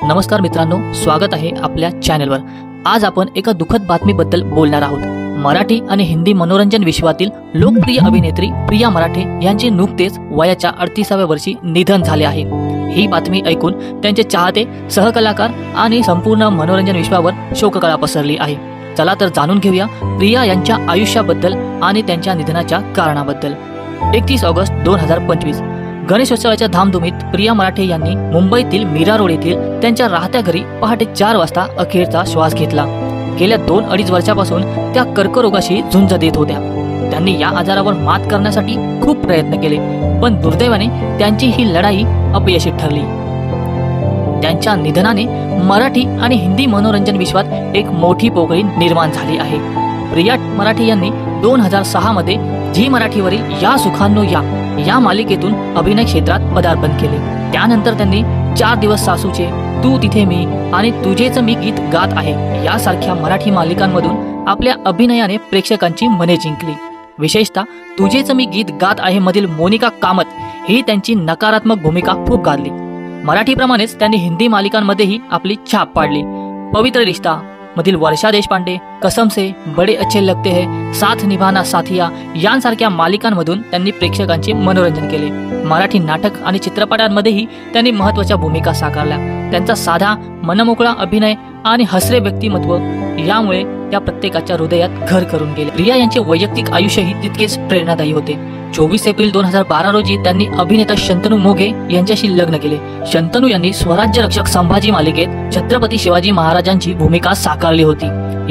नमस्कार मित्रांनो, स्वागत आहे आपल्या चॅनलवर। आज आपण एका दुःखद बातमीबद्दल बोलणार आहोत। मराठी आणि हिंदी मनोरंजन विश्वातील लोकप्रिय अभिनेत्री प्रिया मराठे यांचे नुकतेच वयाच्या 38व्या वर्षी निधन झाले आहे। ही बातमी ऐकून त्यांचे चाहते, सहकलाकार आणि संपूर्ण मनोरंजन विश्वावर शोककळा पसरली आहे। चला तर जाणून घेऊया प्रिया यांच्या आयुष्याबद्दल आणि त्यांच्या निधनाच्या कारणाबद्दल। 31 ऑगस्ट 2025 गणेशोत्सवाच्या धामधुमीत प्रिया मराठे यांनी मुंबईतील मीरा रोड येथील त्यांच्या राहत्या घरी पहाटे 4 वाजता अखेरचा श्वास घेतला। गेल्या 2-2.5 वर्षापासून त्या कर्करोगाशी झुंज देत होत्या। त्यांनी या आजारावर मात करण्यासाठी खूप प्रयत्न केले, पण दुर्दैवाने त्यांची ही लढाई अपयशी ठरली। त्यांच्या निधनाने मराठी आणि हिंदी मनोरंजन विश्वात एक मोठी पोकळी निर्माण झाली आहे। प्रिया मराठे यांनी 2006 मध्ये झी मराठीवरील या सुखांनो या मालिकेतून अभिनय क्षेत्रात पदार्पण केले। त्यानंतर त्यांनी 4 दिवस सासूचे, तू तिथे मी आणि तुझेच मी गीत गात आहे यासारख्या मराठी मालिकांमधून आपल्या अभिनयाने प्रेक्षकांची मने जिंकली। विशेषतः तुझेच मी गीत गात आहे मधील मोनिका कामत ही त्यांची नकारात्मक भूमिका खूप गाजली। मराठीप्रमाणेच त्यांनी हिंदी मालिकांमध्येही आपली छाप पाडली। पवित्र रिश्ता मधील वर्षा देशपांडे, कसम से, बड़े अच्छे लगते हैं, साथ निभाना साथिया यांसारख्या मालिकांमधून त्यांनी प्रेक्षकांचे मनोरंजन केले। मराठी नाटक आणि चित्रपटांमध्येही त्यांनी महत्त्वाच्या भूमिका साकारल्या। त्यांचा साधा, मनमोकळा अभिनय आणि हसरे व्यक्तिमत्व यामुळे त्या प्रत्येकाच्या हृदयात घर करून गेले। प्रिया यांचे वैयक्तिक आयुष्यही तितकेच प्रेरणादायी होते। 24 एप्रिल 2012 रोजी त्यांनी अभिनेता शंतनू मोघे यांच्याशी लग्न केले। शंतनू यांनी स्वराज्य रक्षक संभाजी मालिकेत छत्रपती शिवाजी महाराजांची भूमिका साकारली होती।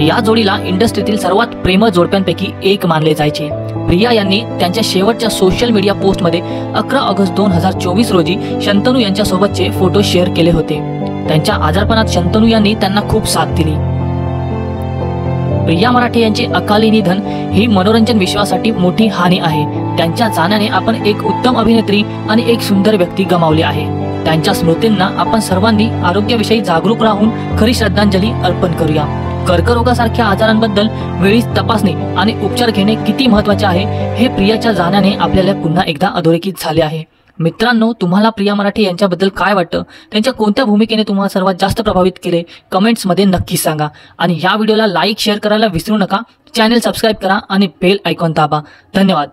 या जोडीला इंडस्ट्रीतील सर्वात प्रेमळ जोडप्यांपैकी एक मानले जायचे। प्रिया यांनी त्यांच्या शेवटच्या सोशल मीडिया पोस्टमध्ये 11 ऑगस्ट 2024 रोजी शंतनू यांच्यासोबतचे फोटो शेअर केले होते। त्यांच्या आजारपणात शंतनू यांनी त्यांना खूप साथ दिली। प्रिया मराठे यांचे अकाली निधन ही मनोरंजन विश्वासाठी मोठी हानी आहे। त्यांच्या जाण्याने आपण एक उत्तम अभिनेत्री आणि एक सुंदर व्यक्ती गमावली आहे। त्यांच्या स्मृतींना आपण सर्वांनी आरोग्याविषयी जागरूक राहून खरी श्रद्धांजली अर्पण करूया। कर्करोगासारख्या आजारांबद्दल वेळीच तपासणी आणि उपचार घेणे किती महत्त्वाचे आहे हे प्रियाच्या जाण्याने आपल्याला पुन्हा एकदा अधोरेखित झाले आहे। मित्रांनो, तुम्हाला प्रिया मराठे यांच्याबद्दल काय वाटतं? त्यांच्या कोणत्या भूमिकेने तुम्हाला सर्वात जास्त प्रभावित केले? कमेंट्समध्ये नक्की सांगा आणि या व्हिडिओला लाईक, शेअर करायला विसरू नका। चॅनल सबस्क्राइब करा आणि बेल आयकॉन दाबा। धन्यवाद।